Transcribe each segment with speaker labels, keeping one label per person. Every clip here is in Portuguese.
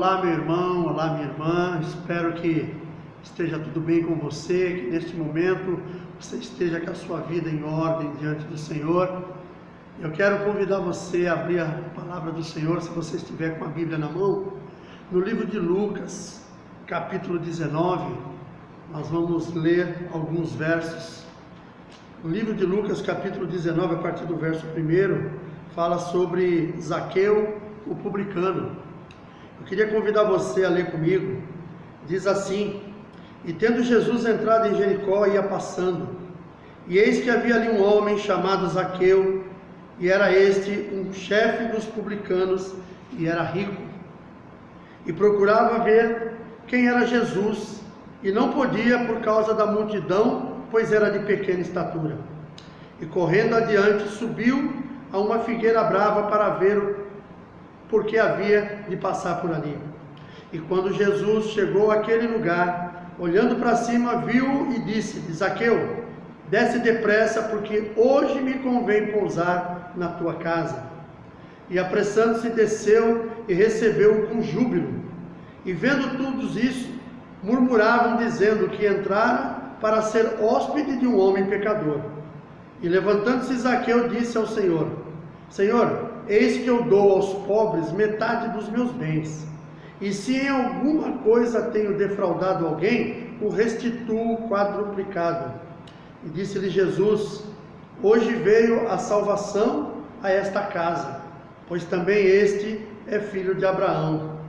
Speaker 1: Olá, meu irmão, olá, minha irmã. Espero que esteja tudo bem com você, que neste momento você esteja com a sua vida em ordem diante do Senhor. Eu quero convidar você a abrir a palavra do Senhor, se você estiver com a Bíblia na mão, no livro de Lucas, capítulo 19. Nós vamos ler alguns versos. No livro de Lucas, capítulo 19, a partir do verso 1, fala sobre Zaqueu, o publicano. Eu queria convidar você a ler comigo. Diz assim: E tendo Jesus entrado em Jericó, ia passando, e eis que havia ali um homem chamado Zaqueu, e era este um chefe dos publicanos, e era rico, e procurava ver quem era Jesus, e não podia por causa da multidão, pois era de pequena estatura. E correndo adiante, subiu a uma figueira brava para ver porque havia de passar por ali. E quando Jesus chegou àquele lugar, olhando para cima, viu e disse: Zaqueu, desce depressa, porque hoje me convém pousar na tua casa. E apressando-se, desceu e recebeu-o com júbilo. E vendo todos isso, murmuravam, dizendo que entrara para ser hóspede de um homem pecador. E levantando-se Zaqueu, disse ao Senhor: Senhor, eis que eu dou aos pobres metade dos meus bens, e se em alguma coisa tenho defraudado alguém, o restituo quadruplicado. E disse-lhe Jesus: Hoje veio a salvação a esta casa, pois também este é filho de Abraão,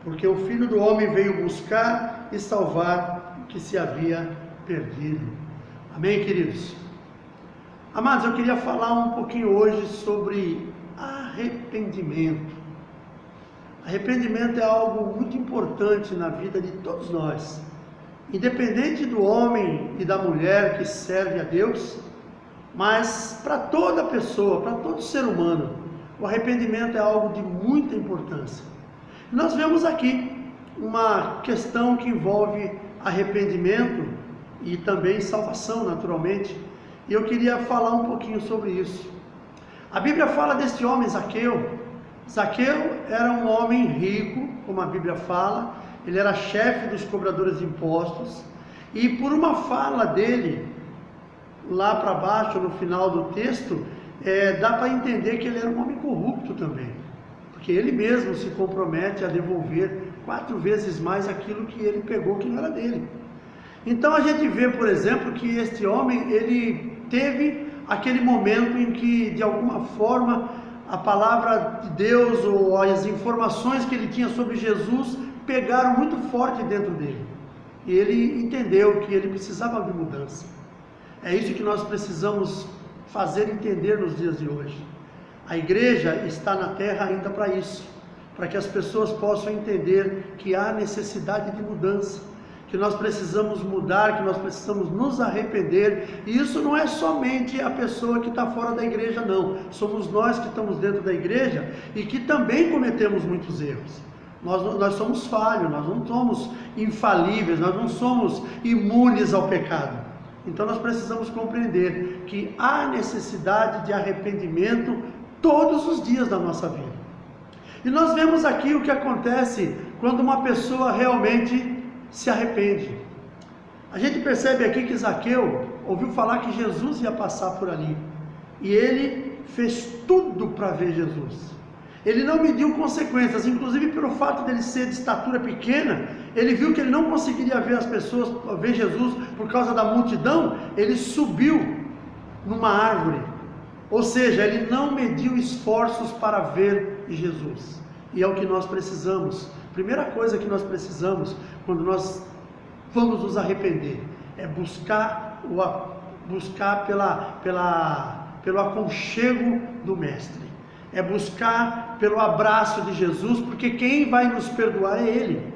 Speaker 1: porque o Filho do Homem veio buscar e salvar o que se havia perdido. Amém, queridos? Amados, eu queria falar um pouquinho hoje sobre arrependimento. Arrependimento é algo muito importante na vida de todos nós, independente do homem e da mulher que serve a Deus, mas para toda pessoa, para todo ser humano, o arrependimento é algo de muita importância. Nós vemos aqui uma questão que envolve arrependimento e também salvação, naturalmente, e eu queria falar um pouquinho sobre isso. A Bíblia fala deste homem Zaqueu. Zaqueu era um homem rico, como a Bíblia fala. Ele era chefe dos cobradores de impostos, e por uma fala dele, lá para baixo, no final do texto, dá para entender que ele era um homem corrupto também, porque ele mesmo se compromete a devolver 4 vezes mais aquilo que ele pegou, que não era dele. Então a gente vê, por exemplo, que este homem, ele teve aquele momento em que, de alguma forma, a palavra de Deus ou as informações que ele tinha sobre Jesus pegaram muito forte dentro dele. E ele entendeu que ele precisava de mudança. É isso que nós precisamos fazer entender nos dias de hoje. A igreja está na terra ainda para isso, para que as pessoas possam entender que há necessidade de mudança, que nós precisamos mudar, que nós precisamos nos arrepender. E isso não é somente a pessoa que está fora da igreja, não. Somos nós que estamos dentro da igreja e que também cometemos muitos erros. Nós somos falhos, nós não somos infalíveis, nós não somos imunes ao pecado. Então nós precisamos compreender que há necessidade de arrependimento todos os dias da nossa vida. E nós vemos aqui o que acontece quando uma pessoa realmente se arrepende. A gente percebe aqui que Zaqueu ouviu falar que Jesus ia passar por ali, e ele fez tudo para ver Jesus. Ele não mediu consequências, inclusive pelo fato dele ser de estatura pequena. Ele viu que ele não conseguiria ver as pessoas, ver Jesus por causa da multidão. Ele subiu numa árvore, ou seja, ele não mediu esforços para ver Jesus. E é o que nós precisamos. Primeira coisa que nós precisamos quando nós vamos nos arrepender é buscar pelo aconchego do Mestre, é buscar pelo abraço de Jesus, porque quem vai nos perdoar é Ele.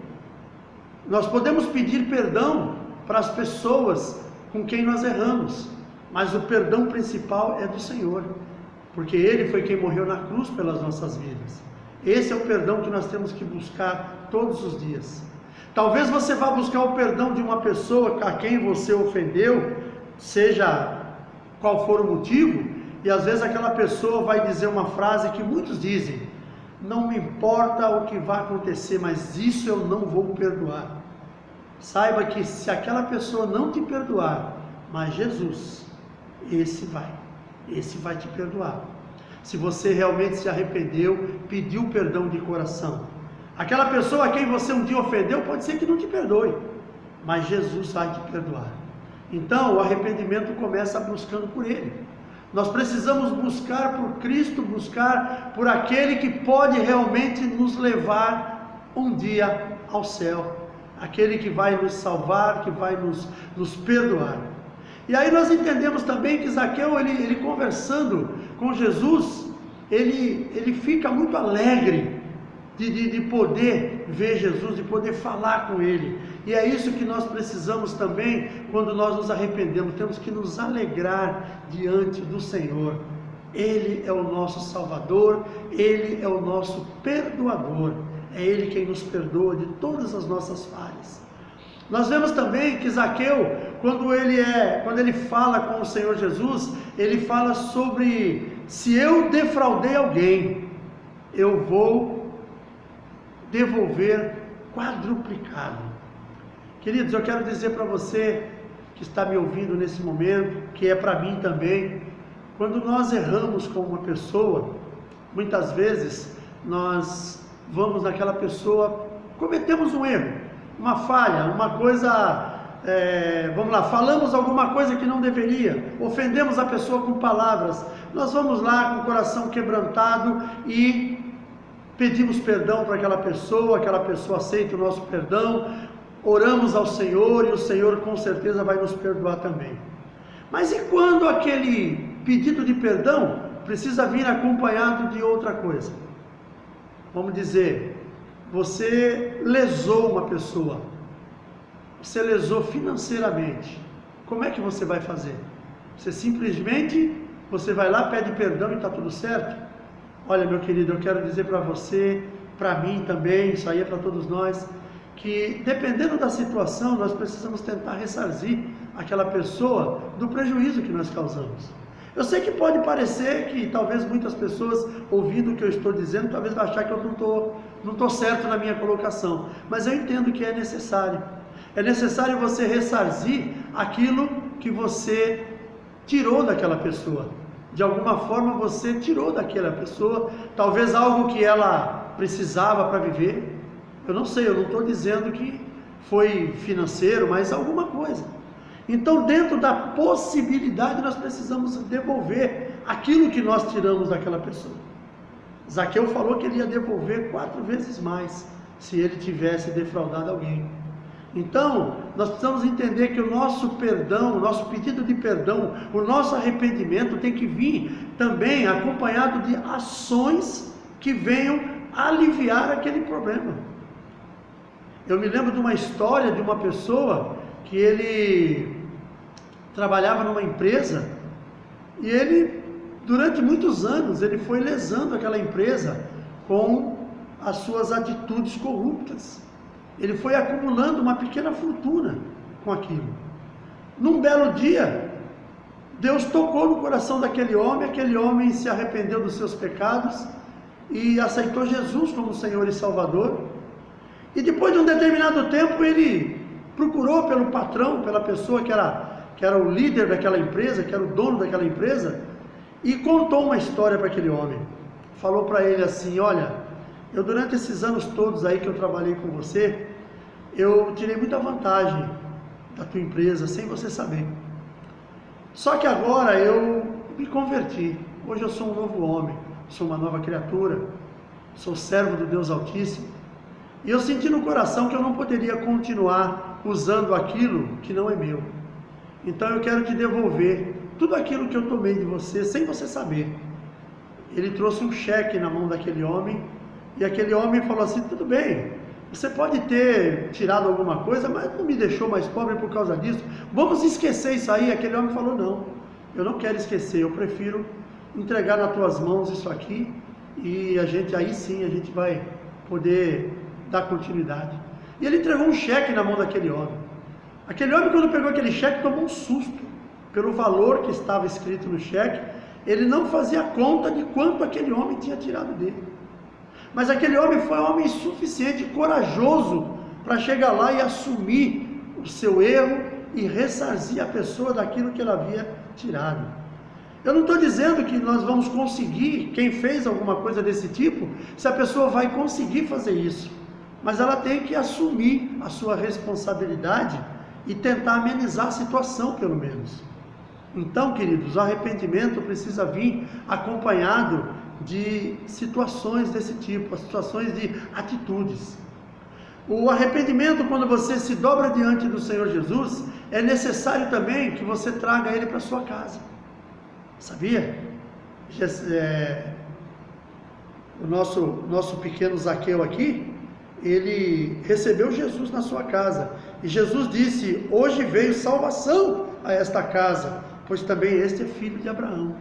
Speaker 1: Nós podemos pedir perdão para as pessoas com quem nós erramos, mas o perdão principal é do Senhor, porque Ele foi quem morreu na cruz pelas nossas vidas. Esse é o perdão que nós temos que buscar todos os dias. Talvez você vá buscar o perdão de uma pessoa a quem você ofendeu, seja qual for o motivo, e às vezes aquela pessoa vai dizer uma frase que muitos dizem: não me importa o que vai acontecer, mas isso eu não vou perdoar. Saiba que se aquela pessoa não te perdoar, mas Jesus, esse vai te perdoar. Se você realmente se arrependeu, pediu perdão de coração. Aquela pessoa a quem você um dia ofendeu, pode ser que não te perdoe, mas Jesus vai te perdoar. Então, o arrependimento começa buscando por Ele. Nós precisamos buscar por Cristo, buscar por aquele que pode realmente nos levar um dia ao céu. Aquele que vai nos salvar, que vai nos perdoar. E aí nós entendemos também que Zaqueu, ele conversando com Jesus, ele fica muito alegre de poder ver Jesus, de poder falar com Ele. E é isso que nós precisamos também, quando nós nos arrependemos, temos que nos alegrar diante do Senhor. Ele é o nosso Salvador, Ele é o nosso perdoador, é Ele quem nos perdoa de todas as nossas falhas. Nós vemos também que Zaqueu, quando ele fala com o Senhor Jesus, ele fala sobre: se eu defraudei alguém, eu vou devolver quadruplicado. Queridos, eu quero dizer para você que está me ouvindo nesse momento, que é para mim também, quando nós erramos com uma pessoa, muitas vezes nós vamos naquela pessoa, cometemos um erro, uma falha, uma coisa, vamos lá, falamos alguma coisa que não deveria, ofendemos a pessoa com palavras, nós vamos lá com o coração quebrantado e pedimos perdão para aquela pessoa aceita o nosso perdão, oramos ao Senhor e o Senhor com certeza vai nos perdoar também. Mas e quando aquele pedido de perdão precisa vir acompanhado de outra coisa? Vamos dizer, você lesou uma pessoa, você lesou financeiramente, como é que você vai fazer? Você simplesmente, você vai lá, pede perdão e está tudo certo? Olha, meu querido, eu quero dizer para você, para mim também, isso aí é para todos nós, que dependendo da situação, nós precisamos tentar ressarcir aquela pessoa do prejuízo que nós causamos. Eu sei que pode parecer que talvez muitas pessoas, ouvindo o que eu estou dizendo, talvez vão achar que eu não estou certo na minha colocação, mas eu entendo que é necessário. É necessário você ressarcir aquilo que você tirou daquela pessoa. De alguma forma você tirou daquela pessoa, talvez algo que ela precisava para viver. Eu não sei, eu não estou dizendo que foi financeiro, mas alguma coisa. Então, dentro da possibilidade, nós precisamos devolver aquilo que nós tiramos daquela pessoa. Zaqueu falou que ele ia devolver 4 vezes mais, se ele tivesse defraudado alguém. Então, nós precisamos entender que o nosso perdão, o nosso pedido de perdão, o nosso arrependimento tem que vir também acompanhado de ações que venham aliviar aquele problema. Eu me lembro de uma história de uma pessoa que ele trabalhava numa empresa e ele, durante muitos anos, ele foi lesando aquela empresa com as suas atitudes corruptas. Ele foi acumulando uma pequena fortuna com aquilo. Num belo dia, Deus tocou no coração daquele homem se arrependeu dos seus pecados e aceitou Jesus como Senhor e Salvador. E depois de um determinado tempo, ele procurou pelo patrão, pela pessoa que era o líder daquela empresa, que era o dono daquela empresa, e contou uma história para aquele homem. Falou para ele assim: olha, eu durante esses anos todos aí que eu trabalhei com você, eu tirei muita vantagem da tua empresa, sem você saber. Só que agora eu me converti, hoje eu sou um novo homem, sou uma nova criatura, sou servo do Deus Altíssimo, e eu senti no coração que eu não poderia continuar usando aquilo que não é meu. Então eu quero te devolver tudo aquilo que eu tomei de você, sem você saber. Ele trouxe um cheque na mão daquele homem, e aquele homem falou assim: tudo bem, você pode ter tirado alguma coisa, mas não me deixou mais pobre por causa disso, vamos esquecer isso aí. Aquele homem falou: não, eu não quero esquecer, eu prefiro entregar nas tuas mãos isso aqui, e aí sim a gente vai poder dar continuidade. E ele entregou um cheque na mão daquele homem. Aquele homem, quando pegou aquele cheque, tomou um susto pelo valor que estava escrito no cheque. Ele não fazia conta de quanto aquele homem tinha tirado dele. Mas aquele homem foi um homem suficiente, corajoso, para chegar lá e assumir o seu erro e ressarcir a pessoa daquilo que ela havia tirado. Eu não estou dizendo que nós vamos conseguir, quem fez alguma coisa desse tipo, se a pessoa vai conseguir fazer isso, mas ela tem que assumir a sua responsabilidade e tentar amenizar a situação, pelo menos. Então, queridos, o arrependimento precisa vir acompanhado de situações desse tipo, situações de atitudes. O arrependimento, quando você se dobra diante do Senhor Jesus, é necessário também que você traga Ele para sua casa. Sabia? O nosso pequeno Zaqueu aqui, ele recebeu Jesus na sua casa. E Jesus disse: hoje veio salvação a esta casa, pois também este é filho de Abraão.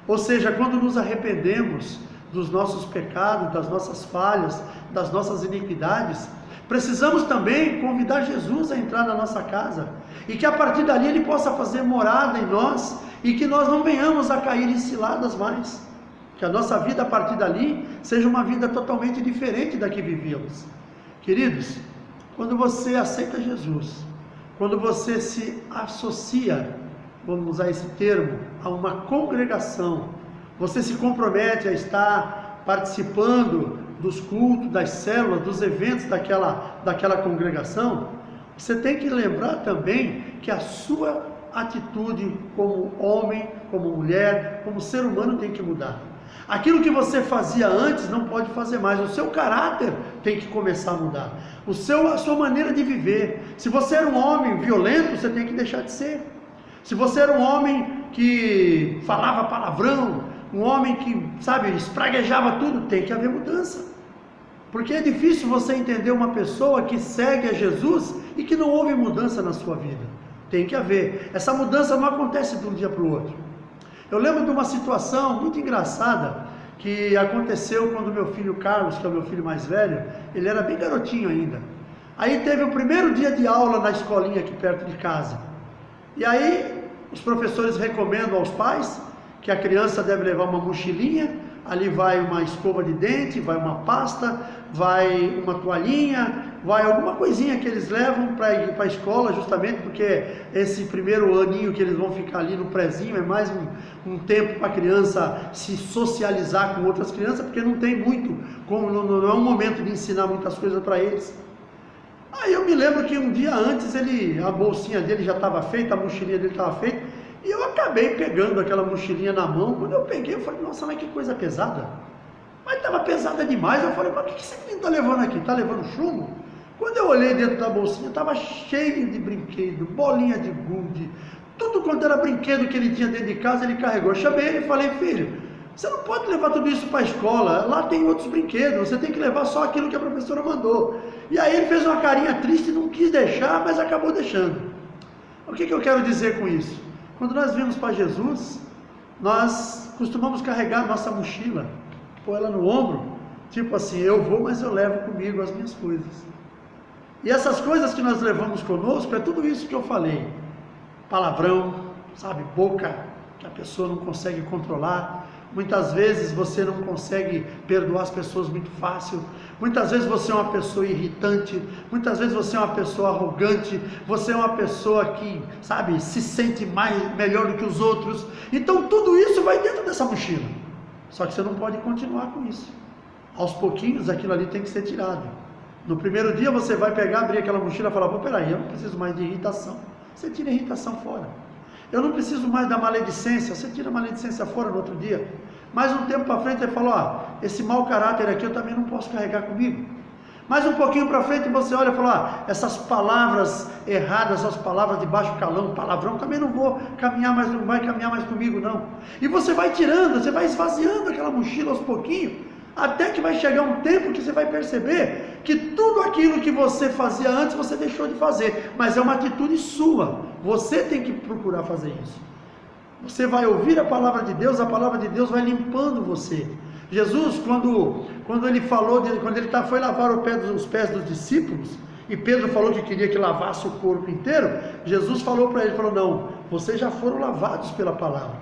Speaker 1: Ou seja, quando nos arrependemos dos nossos pecados, das nossas falhas, das nossas iniquidades, precisamos também convidar Jesus a entrar na nossa casa, e que a partir dali Ele possa fazer morada em nós, e que nós não venhamos a cair em ciladas mais, que a nossa vida a partir dali seja uma vida totalmente diferente da que vivíamos. Queridos, quando você aceita Jesus, quando você se associa, vamos usar esse termo, a uma congregação, você se compromete a estar participando dos cultos, das células, dos eventos daquela congregação, você tem que lembrar também que a sua atitude como homem, como mulher, como ser humano tem que mudar. Aquilo que você fazia antes não pode fazer mais. O seu caráter tem que começar a mudar. A sua maneira de viver. Se você era um homem violento, você tem que deixar de ser. Se você era um homem que falava palavrão, um homem que, espraguejava tudo, tem que haver mudança. Porque é difícil você entender uma pessoa que segue a Jesus e que não houve mudança na sua vida. Tem que haver. Essa mudança não acontece de um dia para o outro. Eu lembro de uma situação muito engraçada que aconteceu quando meu filho Carlos, que é o meu filho mais velho, ele era bem garotinho ainda. Aí teve o primeiro dia de aula na escolinha aqui perto de casa. E aí os professores recomendam aos pais que a criança deve levar uma mochilinha, ali vai uma escova de dente, vai uma pasta, vai uma toalhinha, vai alguma coisinha que eles levam para ir para a escola, justamente porque esse primeiro aninho que eles vão ficar ali no prézinho é mais um tempo para a criança se socializar com outras crianças, porque não tem muito, não é um momento de ensinar muitas coisas para eles. Aí eu me lembro que um dia antes a bolsinha dele já estava feita, a mochilinha dele estava feita, e eu acabei pegando aquela mochilinha na mão. Quando eu peguei, eu falei: nossa, mas que coisa pesada. Mas estava pesada demais. Eu falei: mas o que esse menino está levando aqui? Está levando chumbo? Quando eu olhei dentro da bolsinha, estava cheio de brinquedo, bolinha de gude, tudo quanto era brinquedo que ele tinha dentro de casa, ele carregou. Eu chamei ele e falei: filho, você não pode levar tudo isso para a escola, lá tem outros brinquedos, você tem que levar só aquilo que a professora mandou. E aí ele fez uma carinha triste, não quis deixar, mas acabou deixando. O que eu quero dizer com isso? Quando nós vimos para Jesus, nós costumamos carregar nossa mochila, pôr ela no ombro, tipo assim: eu vou, mas eu levo comigo as minhas coisas. E essas coisas que nós levamos conosco é tudo isso que eu falei: palavrão, boca que a pessoa não consegue controlar. Muitas vezes você não consegue perdoar as pessoas muito fácil. Muitas vezes você é uma pessoa irritante. Muitas vezes você é uma pessoa arrogante. Você é uma pessoa que, se sente melhor do que os outros. Então tudo isso vai dentro dessa mochila. Só que você não pode continuar com isso. Aos pouquinhos aquilo ali tem que ser tirado. No primeiro dia você vai pegar, abrir aquela mochila e falar: peraí, eu não preciso mais de irritação. Você tira a irritação fora. Eu não preciso mais da maledicência. Você tira a maledicência fora no outro dia. Mais um tempo para frente você fala: esse mau caráter aqui eu também não posso carregar comigo. Mais um pouquinho para frente você olha e fala: essas palavras erradas, essas palavras de baixo calão, palavrão, também não vou caminhar mais, não vai caminhar mais comigo não. E você vai tirando, você vai esvaziando aquela mochila aos pouquinhos, até que vai chegar um tempo que você vai perceber que tudo aquilo que você fazia antes, você deixou de fazer, mas é uma atitude sua, você tem que procurar fazer isso. Você vai ouvir a palavra de Deus vai limpando você. Jesus, quando ele falou, quando ele foi lavar os pés dos discípulos, e Pedro falou que queria que lavasse o corpo inteiro, Jesus falou para ele, não, vocês já foram lavados pela palavra.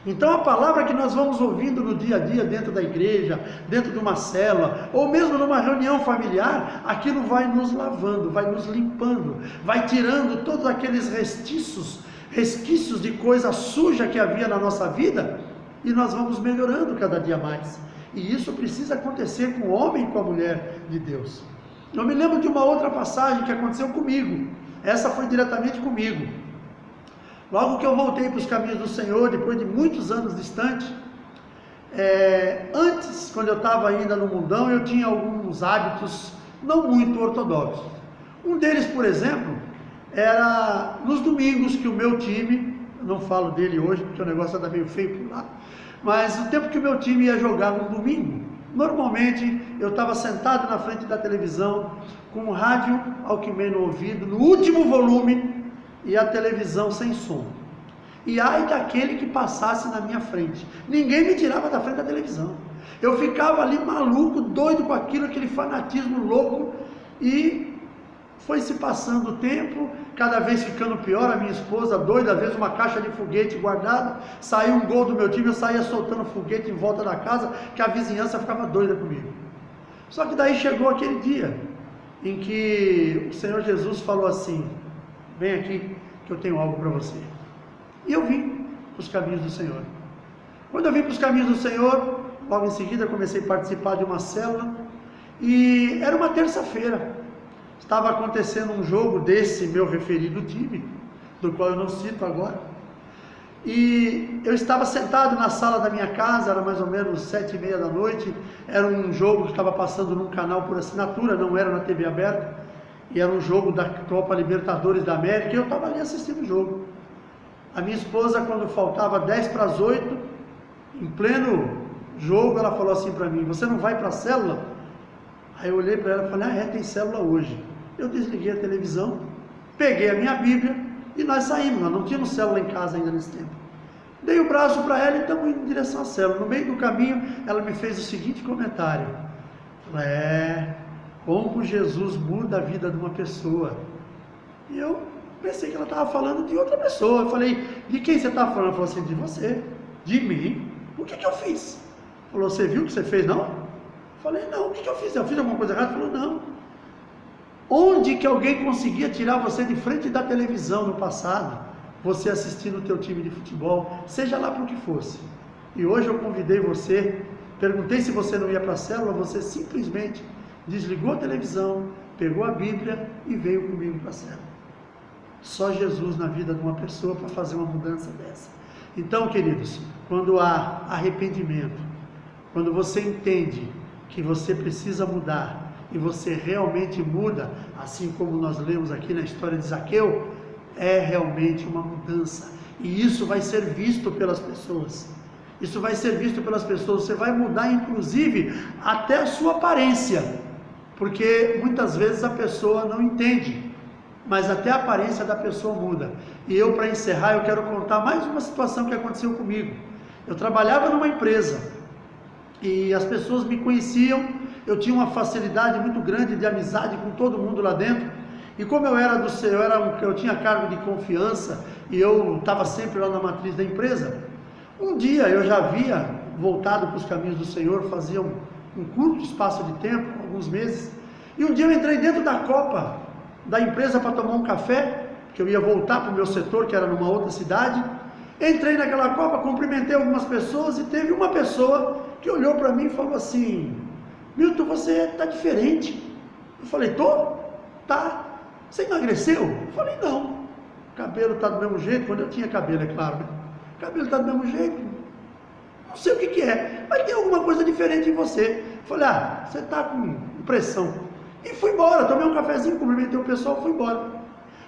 Speaker 1: Então a palavra que nós vamos ouvindo no dia a dia, dentro da igreja, dentro de uma célula, ou mesmo numa reunião familiar, aquilo vai nos lavando, vai nos limpando, vai tirando todos aqueles resquícios de coisa suja que havia na nossa vida, e nós vamos melhorando cada dia mais. E isso precisa acontecer com o homem e com a mulher de Deus. Eu me lembro de uma outra passagem que aconteceu comigo. Essa foi diretamente comigo. Logo que eu voltei para os caminhos do Senhor, depois de muitos anos distante, antes, quando eu estava ainda no mundão, eu tinha alguns hábitos não muito ortodoxos. Um deles, por exemplo, era nos domingos que o meu time, não falo dele hoje porque o negócio está meio feio por lá, mas o tempo que o meu time ia jogar no domingo, normalmente eu estava sentado na frente da televisão, com o rádio Walkman no ouvido, no último volume, e a televisão sem som. E ai daquele que passasse na minha frente. Ninguém me tirava da frente da televisão. Eu ficava ali maluco, doido com aquilo, aquele fanatismo louco, e foi se passando o tempo, cada vez ficando pior. A minha esposa doida, às vezes uma caixa de foguete guardada, saiu um gol do meu time, eu saía soltando foguete em volta da casa, que a vizinhança ficava doida comigo. Só que daí chegou aquele dia, em que o Senhor Jesus falou assim: vem aqui que eu tenho algo para você. E eu vim para os caminhos do Senhor. Quando eu vim para os caminhos do Senhor, logo em seguida comecei a participar de uma célula, e era uma terça-feira, estava acontecendo um jogo desse meu referido time, do qual eu não cito agora, e eu estava sentado na sala da minha casa, era mais ou menos 7:30 da noite, era um jogo que estava passando num canal por assinatura, não era na TV aberta, e era um jogo da Copa Libertadores da América, e eu estava ali assistindo o jogo. A minha esposa, quando faltava 7:50, em pleno jogo, ela falou assim para mim: você não vai para a célula? Aí eu olhei para ela e falei: tem célula hoje. Eu desliguei a televisão, peguei a minha Bíblia e nós saímos. Nós não tínhamos célula em casa ainda nesse tempo. Dei o braço para ela e estamos indo em direção à célula. No meio do caminho, ela me fez o seguinte comentário: como Jesus muda a vida de uma pessoa. E eu pensei que ela estava falando de outra pessoa. Eu falei: de quem você está falando? Ela falou assim: de você. De mim? O que eu fiz? Falou: você viu o que você fez, não? Eu falei: não, o que eu fiz? Eu fiz alguma coisa errada? Falou: não. Onde que alguém conseguia tirar você de frente da televisão no passado, você assistindo o teu time de futebol, seja lá para o que fosse? E hoje eu convidei você, perguntei se você não ia para a célula, você simplesmente desligou a televisão, pegou a Bíblia e veio comigo para a célula. Só Jesus na vida de uma pessoa para fazer uma mudança dessa. Então, queridos, quando há arrependimento, quando você entende que você precisa mudar, e você realmente muda, assim como nós lemos aqui na história de Zaqueu, é realmente uma mudança, e isso vai ser visto pelas pessoas. Isso vai ser visto pelas pessoas. Você vai mudar inclusive até a sua aparência, porque muitas vezes a pessoa não entende, mas até a aparência da pessoa muda. E eu, para encerrar, eu quero contar mais uma situação que aconteceu comigo. Eu trabalhava numa empresa e as pessoas me conheciam. Eu tinha uma facilidade muito grande de amizade com todo mundo lá dentro. E como eu tinha cargo de confiança e eu estava sempre lá na matriz da empresa, um dia eu já havia voltado para os caminhos do Senhor, fazia um curto espaço de tempo, alguns meses, e um dia eu entrei dentro da copa da empresa para tomar um café, que eu ia voltar para o meu setor, que era numa outra cidade. Entrei naquela copa, cumprimentei algumas pessoas e teve uma pessoa que olhou para mim e falou assim: Milton, você está diferente. Eu falei: tô? Tá. Você emagreceu? Eu falei: não. O cabelo está do mesmo jeito, quando eu tinha cabelo, é claro, né? O cabelo está do mesmo jeito. Não sei o que é, mas tem alguma coisa diferente em você. Eu falei: você está com pressão. E fui embora, tomei um cafezinho, cumprimentei o pessoal, fui embora.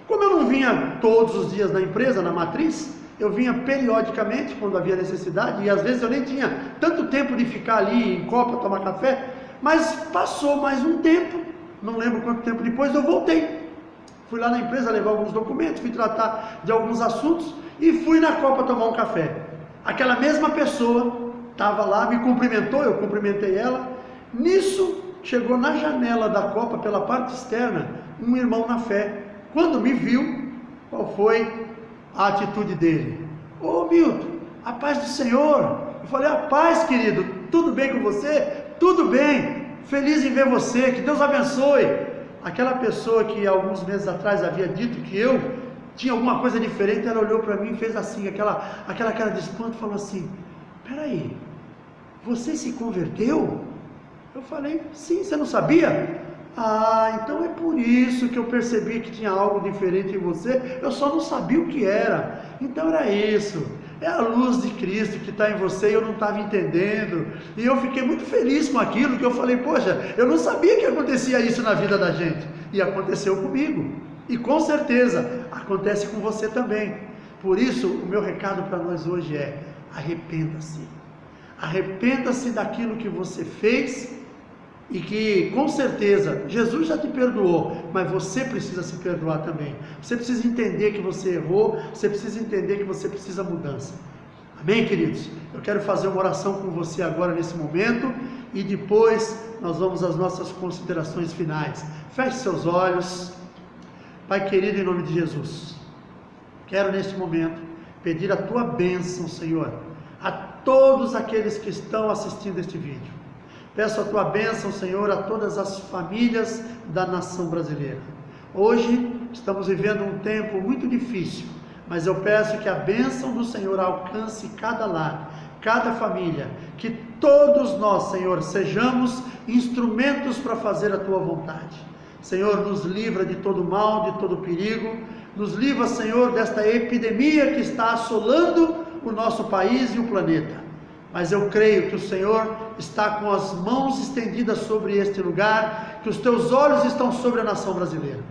Speaker 1: Como eu não vinha todos os dias na empresa, na matriz, eu vinha periodicamente quando havia necessidade, e às vezes eu nem tinha tanto tempo de ficar ali em copa, tomar café, mas passou mais um tempo, não lembro quanto tempo depois, eu voltei. Fui lá na empresa levar alguns documentos, fui tratar de alguns assuntos e fui na copa tomar um café. Aquela mesma pessoa estava lá, me cumprimentou, eu cumprimentei ela. Nisso, chegou na janela da copa, pela parte externa, um irmão na fé. Quando me viu, qual foi a atitude dele? Ô Milton, a paz do Senhor. Eu falei, a paz, querido, tudo bem com você? Tudo bem, feliz em ver você, que Deus abençoe. Aquela pessoa que alguns meses atrás havia dito que eu tinha alguma coisa diferente, ela olhou para mim e fez assim, aquela cara de espanto, falou assim, peraí, você se converteu? Eu falei, sim, você não sabia? Ah, então é por isso que eu percebi que tinha algo diferente em você, eu só não sabia o que era. Então era isso, é a luz de Cristo que está em você e eu não estava entendendo. E eu fiquei muito feliz com aquilo, que eu falei, poxa, eu não sabia que acontecia isso na vida da gente. E aconteceu comigo, e com certeza acontece com você também. Por isso, o meu recado para nós hoje é, arrependa-se. Arrependa-se daquilo que você fez e que com certeza Jesus já te perdoou, mas você precisa se perdoar também. Você precisa entender que você errou, você precisa entender que você precisa mudança. Amém, queridos? Eu quero fazer uma oração com você agora nesse momento e depois nós vamos às nossas considerações finais. Feche seus olhos. Pai querido, em nome de Jesus, quero neste momento pedir a tua bênção, Senhor, a todos aqueles que estão assistindo este vídeo. Peço a tua bênção, Senhor, a todas as famílias da nação brasileira. Hoje estamos vivendo um tempo muito difícil, mas eu peço que a bênção do Senhor alcance cada lar, cada família, que todos nós, Senhor, sejamos instrumentos para fazer a tua vontade. Senhor, nos livra de todo mal, de todo perigo, nos livra, Senhor, desta epidemia que está assolando o nosso país e o planeta. Mas eu creio que o Senhor está com as mãos estendidas sobre este lugar, que os teus olhos estão sobre a nação brasileira.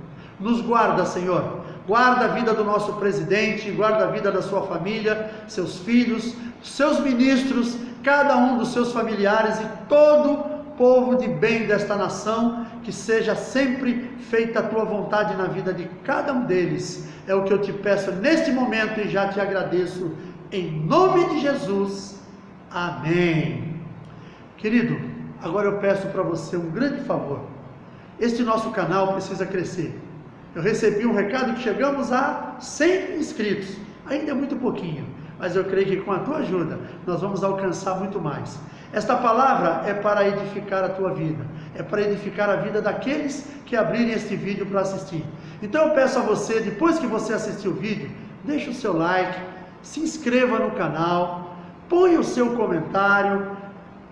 Speaker 1: Nos guarda, Senhor, guarda a vida do nosso presidente, guarda a vida da sua família, seus filhos, seus ministros, cada um dos seus familiares e todo povo de bem desta nação, que seja sempre feita a tua vontade na vida de cada um deles. É o que eu te peço neste momento e já te agradeço, em nome de Jesus. Amém. Querido, agora eu peço para você um grande favor. Este nosso canal precisa crescer. Eu recebi um recado que chegamos a 100 inscritos. Ainda é muito pouquinho, mas eu creio que com a tua ajuda nós vamos alcançar muito mais. Esta palavra é para edificar a tua vida, é para edificar a vida daqueles que abrirem este vídeo para assistir. Então eu peço a você, depois que você assistir o vídeo, deixe o seu like, se inscreva no canal, ponha o seu comentário,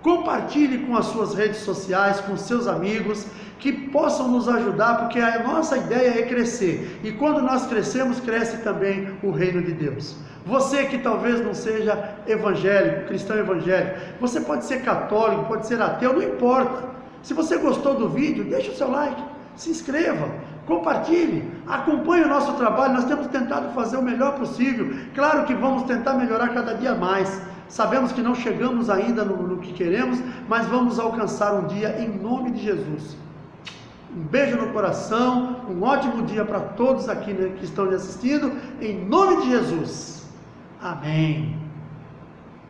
Speaker 1: compartilhe com as suas redes sociais, com seus amigos, que possam nos ajudar, porque a nossa ideia é crescer, e quando nós crescemos, cresce também o reino de Deus. Você que talvez não seja evangélico, cristão evangélico, você pode ser católico, pode ser ateu, não importa. Se você gostou do vídeo, deixe o seu like, se inscreva, compartilhe, acompanhe o nosso trabalho. Nós temos tentado fazer o melhor possível. Claro que vamos tentar melhorar cada dia mais. Sabemos que não chegamos ainda no que queremos, mas vamos alcançar um dia em nome de Jesus. Um beijo no coração, um ótimo dia para todos aqui que estão me assistindo, em nome de Jesus. Amém.